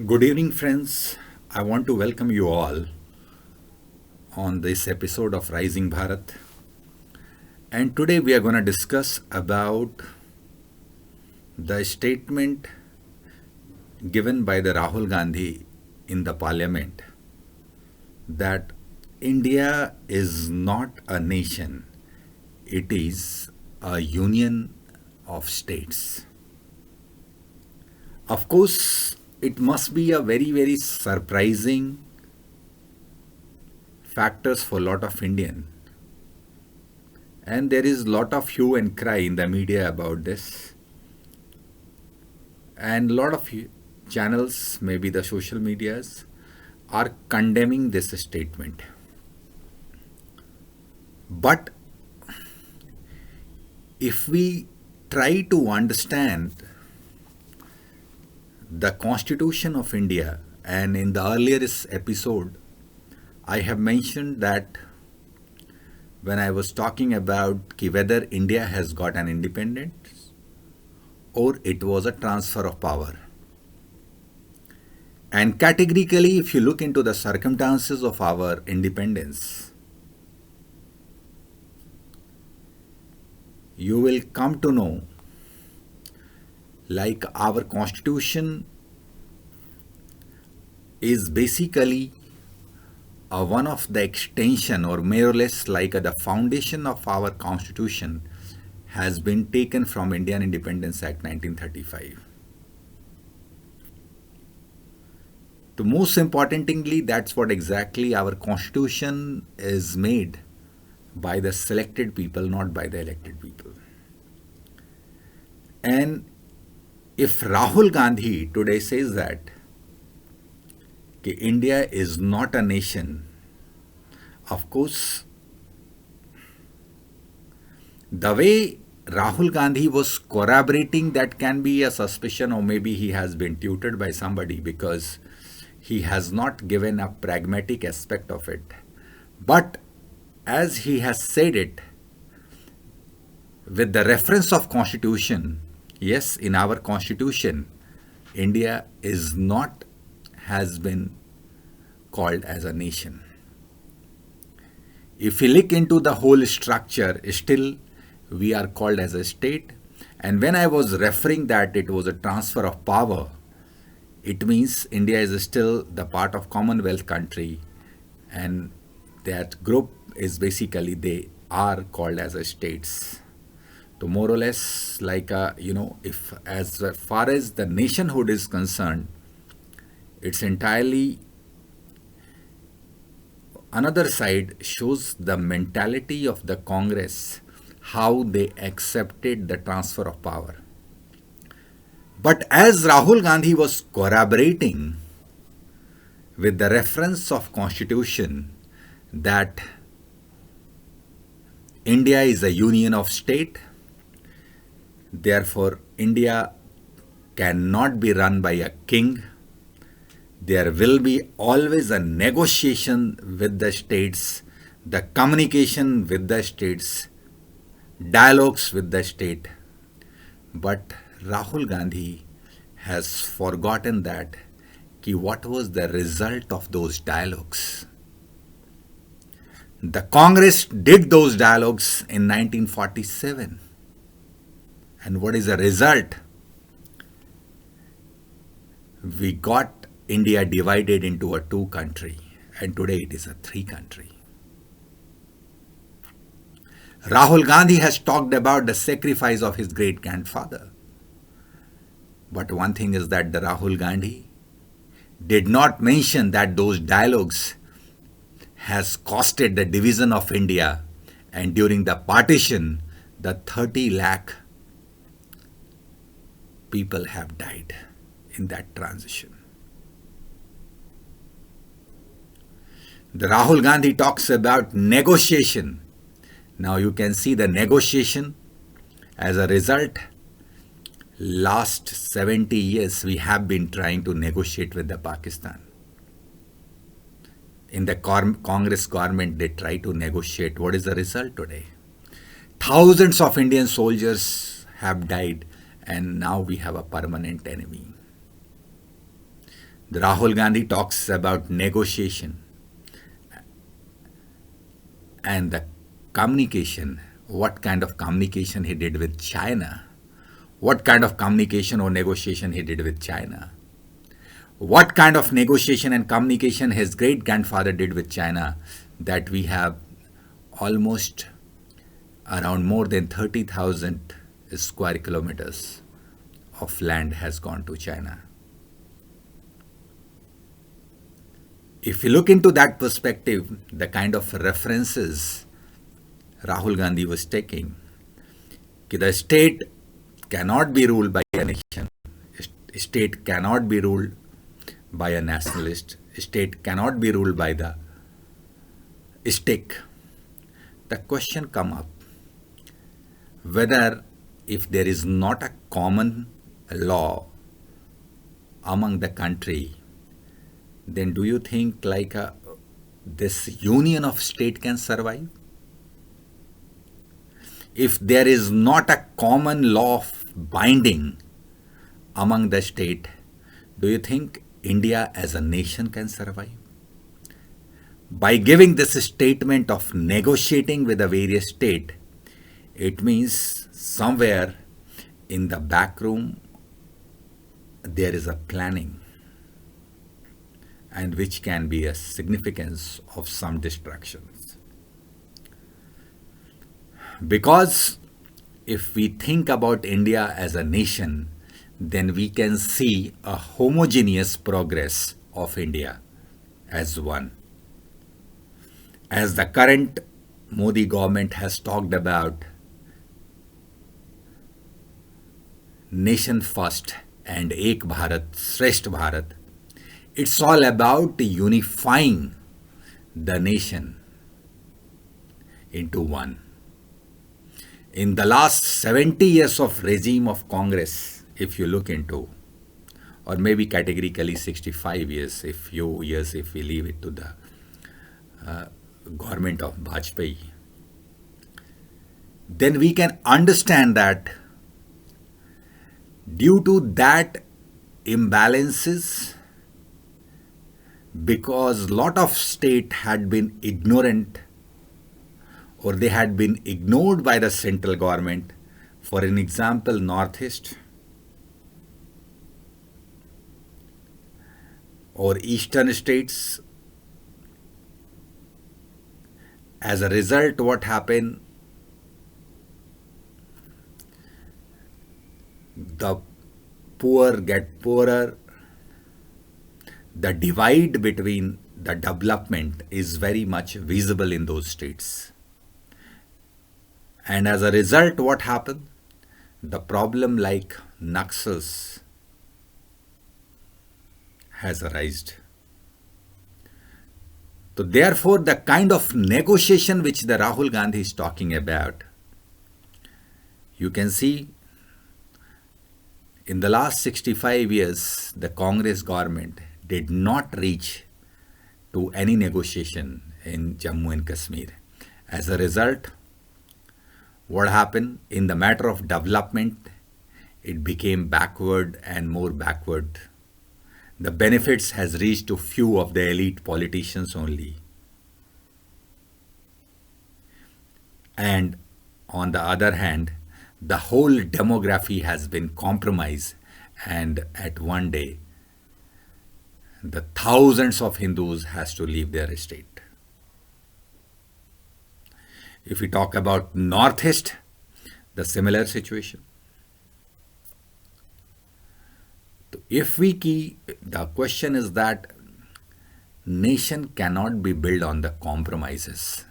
Good evening, friends. I want to welcome you all on this episode of Rising Bharat. And today we are going to discuss about the statement given by the Rahul Gandhi in the parliament that India is not a nation, it is a union of states. Of course, it must be a very surprising factors for a lot of Indian. And there is a lot of hue and cry in the media about this. And a lot of channels, maybe the social medias, are condemning this statement. But if we try to understand the Constitution of India, and in the earlier episode, I have mentioned that when I was talking about whether India has got an independence or it was a transfer of power. And categorically, if you look into the circumstances of our independence, you will come to know like our constitution is basically one of the extension or more or less like the foundation of our constitution has been taken from Indian Independence Act 1935. The most importantly, that's what exactly our constitution is made by the selected people, not by the elected people. And if Rahul Gandhi today says that India is not a nation, of course, the way Rahul Gandhi was corroborating that can be a suspicion, or maybe he has been tutored by somebody because he has not given a pragmatic aspect of it. But as he has said it, with the reference of constitution, yes, in our constitution, India is not, has been called as a nation. If we look into the whole structure, still we are called as a state. And when I was referring that it was a transfer of power, it means India is still the part of Commonwealth country, and that group is basically they are called as a states. So more or less like if as far as the nationhood is concerned, it's entirely another side shows the mentality of the Congress, how they accepted the transfer of power. But as Rahul Gandhi was corroborating with the reference of constitution that India is a union of state, therefore India cannot be run by a king. There will be always a negotiation with the states, the communication with the states, dialogues with the state. But Rahul Gandhi has forgotten that what was the result of those dialogues. The Congress did those dialogues in 1947. And what is the result? We got India divided into a two country, and today it is a three country. Rahul Gandhi has talked about the sacrifice of his great grandfather. But one thing is that the Rahul Gandhi did not mention that those dialogues has costed the division of India, and during the partition, the 30 lakh people have died in that transition. The Rahul Gandhi talks about negotiation. Now you can see the negotiation as a result. Last 70 years we have been trying to negotiate with the Pakistan. In the Congress government they try to negotiate. What is the result today? Thousands of Indian soldiers have died, and now we have a permanent enemy. The Rahul Gandhi talks about negotiation and the communication, what kind of communication he did with China, what kind of communication or negotiation he did with China, what kind of negotiation and communication his great grandfather did with China, that we have almost around more than 30,000 square kilometers of land has gone to China. If you look into that perspective, the kind of references Rahul Gandhi was taking, the state cannot be ruled by a nation, state cannot be ruled by a nationalist, state cannot be ruled by the stick. The question come up whether, if there is not a common law among the country, then do you think this union of state can survive? If there is not a common law of binding among the state, do you think India as a nation can survive? By giving this statement of negotiating with the various state, it means somewhere in the back room there is a planning, and which can be a significance of some distractions. Because if we think about India as a nation, then we can see a homogeneous progress of India as one. As the current Modi government has talked about nation first and Ek Bharat, Shresth Bharat, it's all about unifying the nation into one. In the last 70 years of regime of Congress, if you look into, or maybe categorically 65 years, if we leave it to the government of Vajpayee, then we can understand that due to that imbalances, because lot of state had been ignorant or they had been ignored by the central government. For an example, Northeast or eastern states. As a result, what happened? The poor get poorer. The divide between the development is very much visible in those states. And as a result, what happened? The problem like Naxals has arisen. So therefore, the kind of negotiation which the Rahul Gandhi is talking about, you can see in the last 65 years, the Congress government did not reach to any negotiation in Jammu and Kashmir. As a result, what happened? In the matter of development, it became backward and more backward. The benefits has reached to few of the elite politicians only. And on the other hand, the whole demography has been compromised, and at one day, the thousands of Hindus has to leave their state. If we talk about Northeast, the similar situation. The question is that nation cannot be built on the compromises.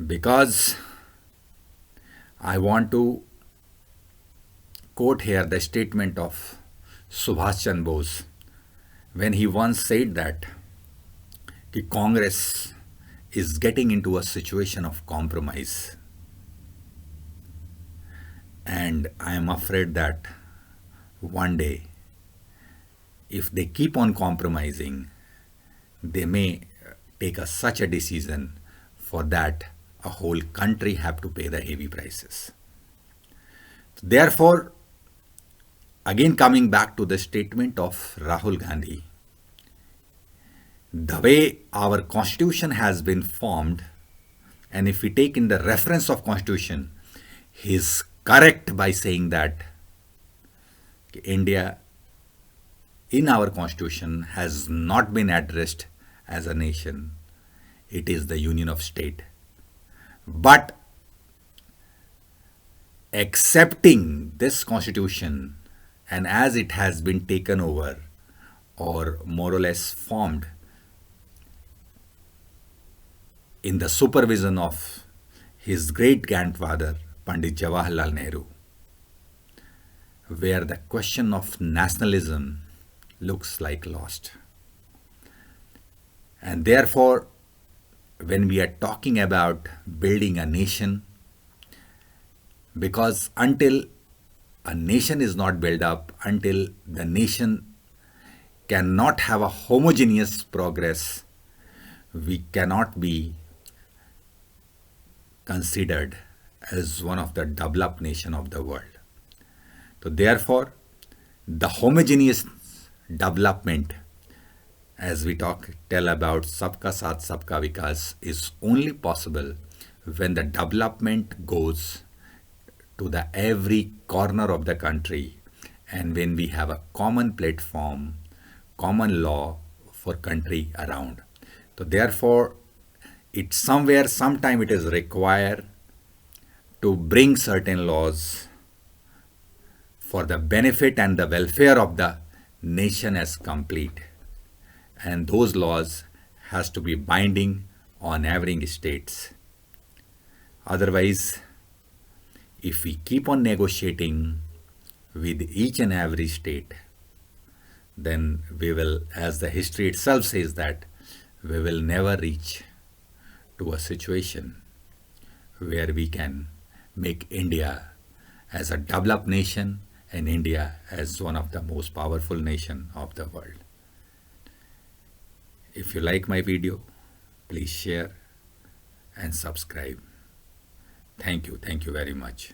Because I want to quote here the statement of Subhash Chandra Bose when he once said that Congress is getting into a situation of compromise. And I am afraid that one day, if they keep on compromising, they may take such a decision for that a whole country have to pay the heavy prices. Therefore, Again, coming back to the statement of Rahul Gandhi, the way our constitution has been formed, and if we take in the reference of constitution, he is correct by saying that India in our constitution has not been addressed as a nation. It is the union of state. But accepting this constitution, and as it has been taken over or more or less formed in the supervision of his great grandfather Pandit Jawaharlal Nehru, where the question of nationalism looks like lost. And therefore, when we are talking about building a nation, because until a nation is not built up, until the nation cannot have a homogeneous progress, we cannot be considered as one of the developed nation of the world. So therefore, the homogeneous development, as we tell about Sabka Saath Sabka Vikas, is only possible when the development goes to the every corner of the country, and when we have a common platform, common law for country around. So therefore, it somewhere, sometime it is required to bring certain laws for the benefit and the welfare of the nation as complete. And those laws has to be binding on every states. Otherwise, if we keep on negotiating with each and every state, then we will, as the history itself says, that we will never reach to a situation where we can make India as a developed nation and India as one of the most powerful nation of the world. If you like my video, please share and subscribe. Thank you very much.